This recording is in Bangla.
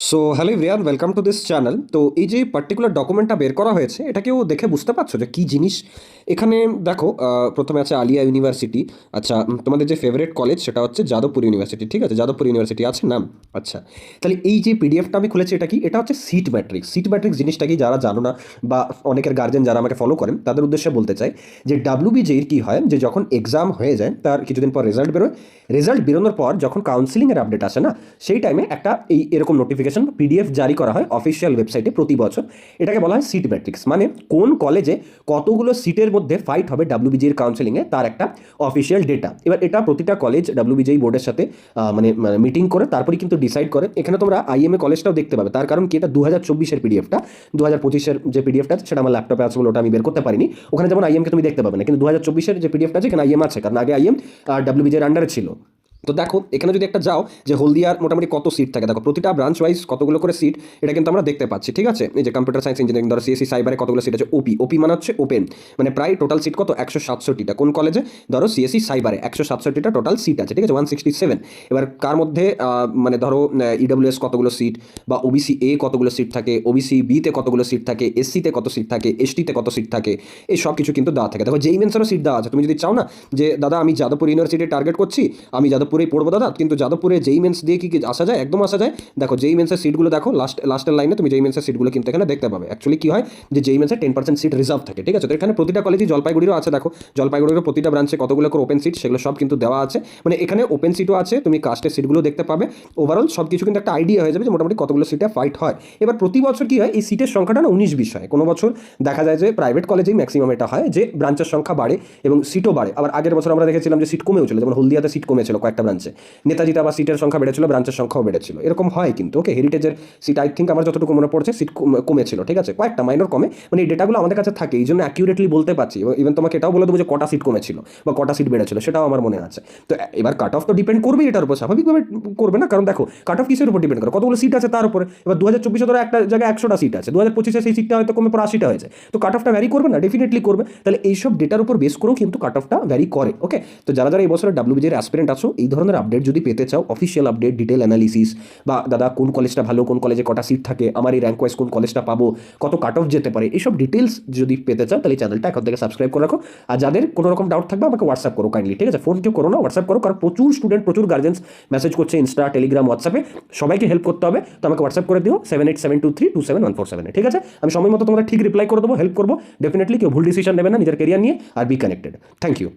So hello everyone, welcome to this channel. তো এই যে পার্টিকুলার ডকুমেন্টটা বের করা হয়েছে, এটা কেউ দেখে বুঝতে পারছো যে কী জিনিস? এখানে দেখো, প্রথমে আছে আলিয়া ইউনিভার্সিটি। আচ্ছা, তোমাদের যে ফেভারিট কলেজ সেটা হচ্ছে যাদবপুর ইউনিভার্সিটি, ঠিক আছে? যাদবপুর ইউনিভার্সিটি আছে নাম। আচ্ছা, তাহলে এই যে পিডিএফটা আমি খুলেছি, এটা কি? এটা হচ্ছে সিট ম্যাট্রিক্স। সিট ম্যাট্রিক্স জিনিসটা কি, যারা জানো না বা অনেকের গার্জেন যারা আমাকে ফলো করেন তাদের উদ্দেশ্যে বলতে চাই যে ডাব্লিউবিজের কী হয়, যে যখন এক্সাম হয়ে যায় তার কিছুদিন পর রেজাল্ট বেরোয়। রেজাল্ট বেরোনোর পর যখন কাউন্সিলিংয়ের আপডেট আসে না, সেই টাইমে একটা এরকম নোটিফিকেশন পিডিএফ জারি করা হয় অফিসিয়াল ওয়েবসাইটে প্রতি বছর। এটাকে বলা হয় সিট ম্যাট্রিক্স, মানে কোন কলেজে কতগুলো সিটের মধ্যে ফাইট হবে ডাব্লিউবিজির কাউন্সিলিংয়ে তার একটা অফিসিয়াল ডেটা। এবার এটা প্রতিটা কলেজ ডাব্লিউবিজি বোর্ডের সাথে মানে মিটিং করে তারপরেই কিন্তু ডিসাইড করে। এখানে তোমরা আইএমএ কলেজটাও দেখতে পাবে, তার কারণ কি, এটা 2024-এর পিডিএফটা। 2025-এর যে পিডিএফটা আছে সেটা আমার ল্যাপটপে আছে বলে ওটা আমি বের করতে পারিনি। ওখানে যেমন আইএমকে তুমি দেখতে পাবে না, কিন্তু 2024-এর যে পিডিএফটা আছে এখানে আইএম আছে, কারণ আগে আইএম আর ডাব্লিউবিজির আন্ডারে ছিল। তো দেখো এখানে যদি একটা যাও যে হলদিয়ার মোটামুটি কত সিট থাকে, দেখো প্রতিটা ব্রাঞ্চ ওয়াইজ কতগুলো করে সিট, এটা কিন্তু আমরা দেখতে পাচ্ছি, ঠিক আছে? এই যে কম্পিউটার সায়েন্স ইঞ্জিনিয়ারিং, ধরো সিএসসি সাইবারে কতগুলো সিট আছে, ওপি। ওপি মানে হচ্ছে ওপেন, মানে প্রায় টোটাল সিট কত, 167টা। কোন কলেজে? ধরো সিএসসি সাইবারে 167টা টোটাল সিট আছে, ঠিক আছে? 167। এবার কার মধ্যে মানে ধরো ইডব্লিউএস কতগুলো সিট, বা ওবিসি এ কতগুলো সিট থাকে, ওবিসি বিতে কতগুলো সিট থাকে, এসসিতে কত সিট থাকে, এসটিতে কত সিট থাকে, এই সব কিছু কিন্তু দেওয়া থাকে। দেখো যেই মেন্সেরও সিট দেওয়া আছে। তুমি যদি চাও না যে দাদা আমি যাদবপুর ইউনিভার্সিটি টার্গেট করছি, আমি যাদবপুরেই পড়বো দাদা, কিন্তু যাদবপুরে যেই মেন্স দিয়ে কি আসা যায়? একদম আসা যায়। দেখো যেই মেন্সের সিটগুলো দেখো, লাস্টের লাইনে তুমি যেই মেন্সের সিটগুলো কিন্তু এখানে দেখতে পাবে। অ্যাকচুয়ালি কি হয় যে যেই মেন্সের 10% সিট রিজার্ভ থাকে, ঠিক আছে? তো এখানে প্রতিটা কলেজই, জলপাইগুড়িরও আছে, দেখো জলপাইগুড়িরও প্রতিটা ব্রাঞ্চে কতগুলো করে ওপেন সিট, সেগুলো সব কিন্তু দেওয়া আছে। মানে এখানে ওপেন সিটও আছে, তুমি কাস্টের সিটগুলো দেখতে পাবে। ওভারঅল সব কিছু কিন্তু একটা আইডিয়া হয়ে যাবে যে মোটামুটি কতগুলো সিটে ফাইট হয়। এবার প্রতি বছর কি হয়, এই সিটের সংখ্যাটা না 19-20 হয়। কোনো বছর দেখা যায় যে প্রাইভেট কলেজেই ম্যাক্সিমাম এটা হয় যে ব্রাঞ্চের সংখ্যা বাড়ে এবং সিটও বাড়ে। আবার আগের বছর আমরা দেখেছিলাম যে সিট কমেও ছিল, যেমন হলদিয়াতে সিট কমেছিল কয়েকটা ব্রাঞ্চে, নেতাজিতে আবার সিটের সংখ্যা বেড়েছিল, ব্রাঞ্চের সংখ্যাও বেড়েছিল। এরকম হয় কিন্তু। ওকে, হেরিটেজের সিট আই থিঙ্ক আমার যতটুকু মনে পড়ছে সিট কমেছিল, ঠিক আছে? কয়েকটা মাইনর কমে, মানে এই ডেটাগুলো আমাদের কাছে থাকে, এই জন্য অ্যাকিউরেটলি বলতে পারছি। ইভেন তোমাকে এটাও বলে দেবো যে কটা সিট কমেছিল বা কটা সিট বেড়েছিল, সেটাও আমার মনে আছে। তো এবার কাট অফ তো ডিপেন্ড করবে এটার উপর, স্বাভাবিকভাবে করবে না, কারণ দেখো কাট অফ কিসের উপর ডিপেন্ড করে, কতগুলো সিট আছে তার উপরে। এবার 2024-এ ধরো একটা জায়গায় 100টা সিট আছে, 2025-এ সেই সিটটা হয়তো কমে পর 80টা হয়েছে, তো কাট অফটা ভ্যারি করবে না? ডেফিনেটলি করবে। তাহলে এইসব ডেটার উপর বেস করেও কিন্তু কাট অফটা ভ্যারি করে। ওকে, তো যারা যারা এই বছরের ডাব্লিউবিজির অ্যাসপিরেন্ট আছো, এই ধরনের আপডেট যদি পেতে চাও, অফিসিয়াল আপডেট, ডিটেল অ্যানালিসিস, বা দাদা কোন কলেজটা ভালো, কোন কলেজে কটা সিট থাকে, আমার এই র্যাঙ্ক ওয়াইজ কোন কলেজটা পাবো, কত কাট অফ যেতে পারে, এইসব ডিটেলস যদি পেতে চাও তাহলে চ্যানেলটা এখন থেকে সাবস্ক্রাইব করে রাখো। আর যাদের কোনো রকম ডাউট থাকবে আমাকে হোয়াটসঅ্যাপ করো কাইন্ডলি, ঠিক আছে? ফোন কেউ করো না, হোয়াটসঅ্যাপ করো, কারণ প্রচুর স্টুডেন্ট, প্রচুর গার্জেন্স মেসেজ করছে ইনস্টা, টেলিগ্রাম, হোয়াটসঅ্যাপে। সবাইকে হেল্প করতে হবে, তো আমাকে হোয়াটসঅ্যাপ করে দিও 7872327147, ঠিক আছে? আমি সময় মতো তোমাদের ঠিক রিপ্লাই করে দেবো, হেল্প করবো ডেফিনেটলি। কেউ ভুল ডিসিশন নেবে না নিজের কেরিয়ার নিয়ে। আর বি কানেক্টেড। Thank you.